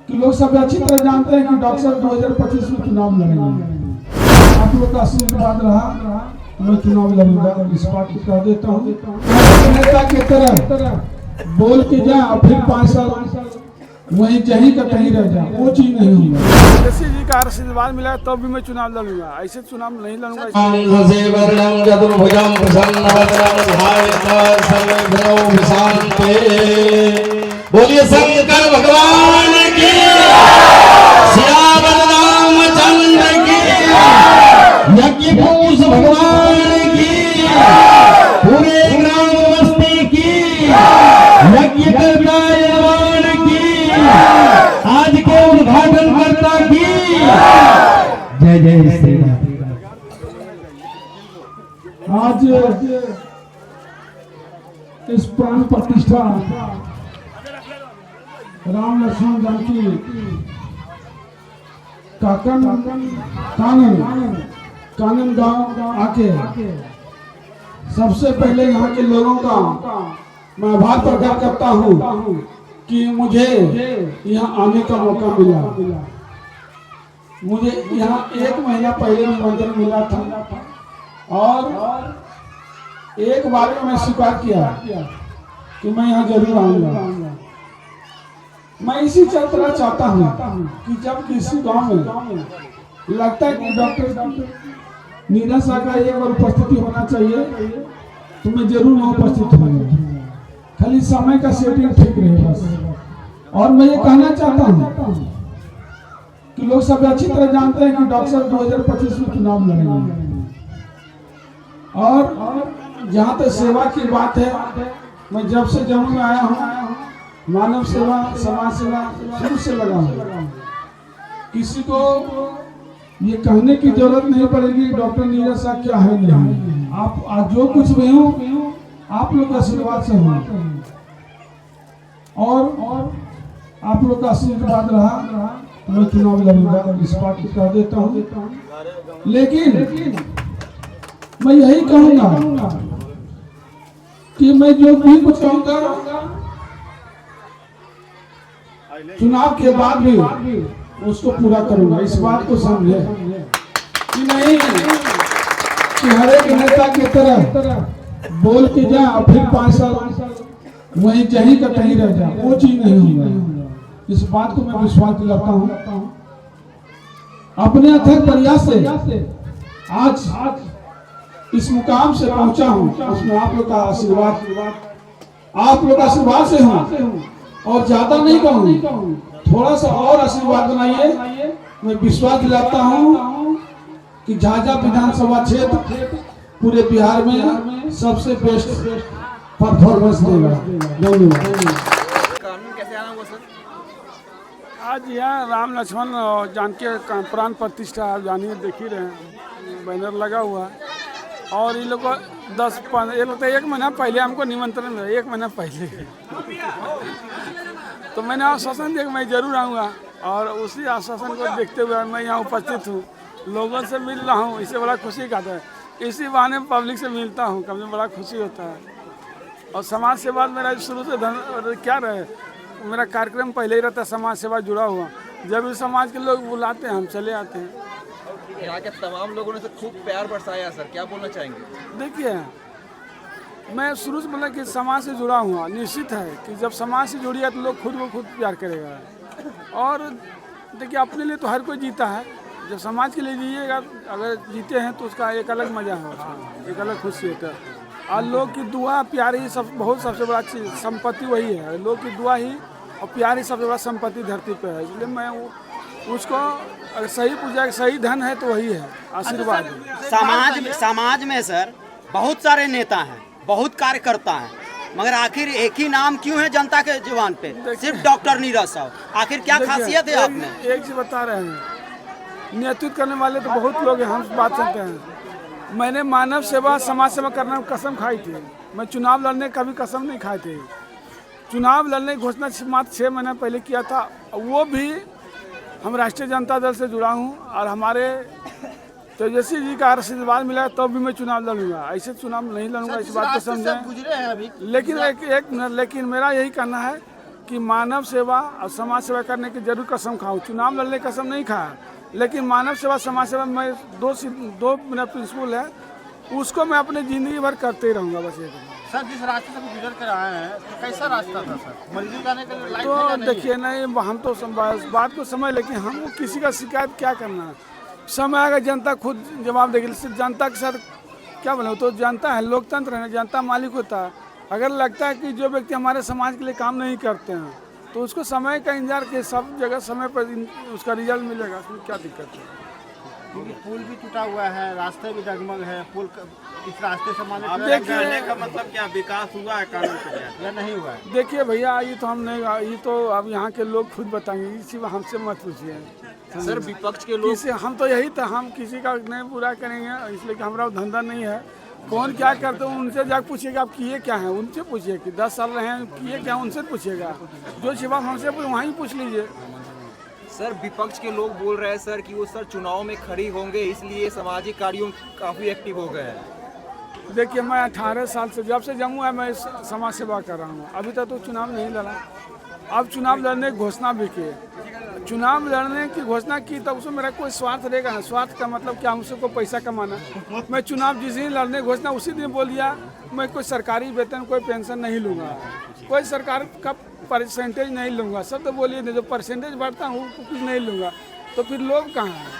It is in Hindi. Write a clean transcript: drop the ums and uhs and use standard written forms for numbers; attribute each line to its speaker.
Speaker 1: कि लोग सब अच्छी तरह जानते हैं कि डॉक्टर साहब 2025 में चुनाव लड़ेंगे। आप लोग का आशीर्वाद रहा मैं चुनाव लड़ूंगा, इस बात को कह देता हूँ। नेता की तरह बोल के जाए और फिर 5 साल वहीं जहीं का कहीं रह जाए, वो चीज नहीं होगा।
Speaker 2: जैसे जी का आशीर्वाद मिला तब भी मैं चुनाव लड़ूंगा, ऐसे चुनाव नहीं लड़ूंगा।
Speaker 3: बोलिए शंकर भगवान की, सियावर रामचंद्र की, यज्ञपूष भगवान की, पूरे ग्राम बस्ती की, यज्ञ करता यजमान की, आज के उद्घाटन करता की जय जय श्री राम।
Speaker 1: आज इस प्राण प्रतिष्ठा राम लक्ष्मण जानकी कानन गांव आके सबसे पहले यहाँ के लोगों का मैं आभार प्रकट करता हूँ कि मुझे यहाँ आने का मौका मिला। मुझे यहाँ 1 महीना पहले निमंत्रण मिला था और एक बार में मैं स्वीकार किया कि मैं यहाँ जरूर आऊंगा। मैं इसी तरह चाहता हूँ कि जब किसी गांव में लगता है कि डॉक्टर नीरज शाह का एक बार उपस्थिति होना चाहिए तो मैं जरूर वहाँ उपस्थित होऊंगा। खाली समय का सेटिंग ठीक रहे बस। और मैं ये कहना चाहता हूँ कि लोग सब अच्छी तरह जानते हैं कि डॉक्टर साहब 2025 में चुनाव लड़ेंगे और जहाँ तक सेवा की बात है, मैं जब से जम्मू में आया हूँ मानव सेवा समाज सेवा शुरू से लगा हूँ। किसी को ये कहने की जरूरत नहीं पड़ेगी डॉक्टर नीरज शाह क्या है नहीं। आप आज जो कुछ भी हो आप लोग का आशीर्वाद से हो और आप लोग का आशीर्वाद रहा मैं चुनाव लड़ूंगा, इस बात को कह देता हूँ। लेकिन मैं यही कहूंगा कि मैं जो भी कुछ कहूंगा चुनाव के बाद भी उसको पूरा करूंगा। इस बात को समझे कि नहीं कि हर एक नेता की तरह बोल के जाए और फिर 5 साल वहीं जहीं का कहीं रह जाए, वो चीज नहीं होगा। इस बात को मैं विश्वास दिलाता हूँ। अपने अथक प्रयास से आज इस मुकाम से पहुंचा हूँ, उसमें आप लोग का आशीर्वाद से हूँ और ज्यादा नहीं कहूँ, थोड़ा सा और आशीर्वाद बनाइए। मैं विश्वास दिलाता हूँ कि झाझा विधानसभा क्षेत्र पूरे बिहार में सबसे बेस्ट परफॉर्मेंस देगा।
Speaker 2: आज यहाँ राम लक्ष्मण जानकी प्राण प्रतिष्ठा आप जानिए देख ही रहे हैं, बैनर लगा हुआ है और ये लोग को 1 महीना पहले हमको निमंत्रण मिला, 1 महीना पहले तो मैंने आश्वासन दिया कि मैं जरूर आऊँगा और उसी आश्वासन को देखते हुए मैं यहाँ उपस्थित हूँ, लोगों से मिल रहा हूँ। इससे बड़ा खुशी का है, इसी बहाने पब्लिक से मिलता हूँ, कभी बड़ा खुशी होता है। और समाज सेवा मेरा शुरू से क्या रहे, मेरा कार्यक्रम पहले ही रहता है समाज सेवा जुड़ा हुआ। जब भी समाज के लोग बुलाते हैं हम चले आते हैं।
Speaker 4: यहाँ के तमाम लोगों ने तो खूब प्यार बरसाया सर, क्या बोलना चाहेंगे?
Speaker 2: देखिए मैं शुरू से बोला कि समाज से जुड़ा हुआ, निश्चित है कि जब समाज से जुड़िए तो लोग खुद को खुद प्यार करेगा। और देखिए अपने लिए तो हर कोई जीता है, जब समाज के लिए जिएगा अगर जीते हैं तो उसका एक अलग मजा है, एक अलग खुशी होता है। और लोग की दुआ प्यार ही सबसे बड़ा चीज संपत्ति वही है, लोग की दुआ ही और प्यार ही सबसे बड़ा संपत्ति धरती पे है। इसलिए मैं उसको अगर सही पूजा सही धन है तो वही है, आशीर्वाद है।
Speaker 5: समाज में सर बहुत सारे नेता हैं, बहुत कार्यकर्ता हैं, मगर आखिर एक ही नाम क्यों है जनता के जुबान पे, सिर्फ डॉक्टर नीरज शाह? आखिर क्या खासियत है आप में?
Speaker 2: एक चीज बता रहे हैं, नेतृत्व करने वाले तो बहुत लोग हैं, हम बात सुनते हैं। मैंने मानव सेवा समाज सेवा करने की कसम खाई थी, मैं चुनाव लड़ने का भी कसम नहीं खाए थे। चुनाव लड़ने की घोषणा मात्र 6 महीना पहले किया था, वो भी हम राष्ट्रीय जनता दल से जुड़ा हूँ और हमारे तेजस्वी जी का आशीर्वाद मिला तब भी मैं चुनाव लड़ूंगा, ऐसे चुनाव नहीं लड़ूंगा, इस बात को समझें। लेकिन लेकिन मेरा यही कहना है कि मानव सेवा और समाज सेवा करने की जरूर कसम खाऊं। चुनाव लड़ने की कसम नहीं खाया, लेकिन मानव सेवा समाज सेवा में दो मेरा प्रिंसिपल है, उसको मैं अपनी ज़िंदगी भर करते ही रहूँगा। बस ये
Speaker 6: सर जिस रास्ते से गुजर कर आए हैं तो कैसा रास्ता था सर? मंदिर जाने के लिए लाइट
Speaker 2: तो
Speaker 6: है या नहीं?
Speaker 2: देखिए नहीं, हम तो बात को समझ, लेकिन हमको किसी का शिकायत क्या करना है। समय आएगा जनता खुद जवाब देगी। सिर्फ जनता के साथ क्या बोले, तो जनता है, लोकतंत्र है, जनता मालिक होता है। अगर लगता है कि जो व्यक्ति हमारे समाज के लिए काम नहीं करते हैं तो उसको समय का इंतजार के सब जगह समय पर उसका रिजल्ट मिलेगा, उसमें क्या दिक्कत है।
Speaker 6: क्योंकि पुल भी टूटा हुआ है, रास्ते भी डगमग है, इस रास्ते से मान
Speaker 2: अब देखिए
Speaker 6: का मतलब क्या विकास हुआ है कानून के या नहीं हुआ है?
Speaker 2: देखिए भैया, ये तो हम नहीं, ये तो अब यहाँ के लोग खुद बताएंगे, इसी हमसे मत पूछिए।
Speaker 4: सर विपक्ष के लोग
Speaker 2: हम तो यही था, हम किसी का नहीं बुरा करेंगे, इसलिए कि हमारा धंधा नहीं है। कौन क्या करते हैं उनसे जाकर पूछिएगा, आप किए क्या हैं उनसे पूछिए, कि 10 साल रहे हैं किए क्या उनसे पूछिएगा। जो शिवा हमसे वहीं पूछ लीजिए।
Speaker 4: सर विपक्ष के लोग बोल रहे हैं सर कि वो सर चुनाव में खड़ी होंगे, इसलिए सामाजिक कार्यों काफ़ी एक्टिव हो गए हैं।
Speaker 2: देखिए मैं 18 साल से, जब से जम्मू है मैं समाज सेवा कर रहा हूँ, अभी तक तो चुनाव नहीं लड़ा। अब चुनाव लड़ने की घोषणा भी की, चुनाव लड़ने की घोषणा की तब उसमें मेरा कोई स्वार्थ रहेगा ना। स्वार्थ का मतलब क्या, हमसे को पैसा कमाना। मैं चुनाव जिस दिन लड़ने की घोषणा उसी दिन बोल दिया मैं कोई सरकारी वेतन कोई पेंशन नहीं लूँगा, कोई सरकार का परसेंटेज नहीं लूँगा। सब तो बोलिए जो परसेंटेज बढ़ता हूँ कुछ नहीं लूँगा, तो फिर लोग कहाँ हैं।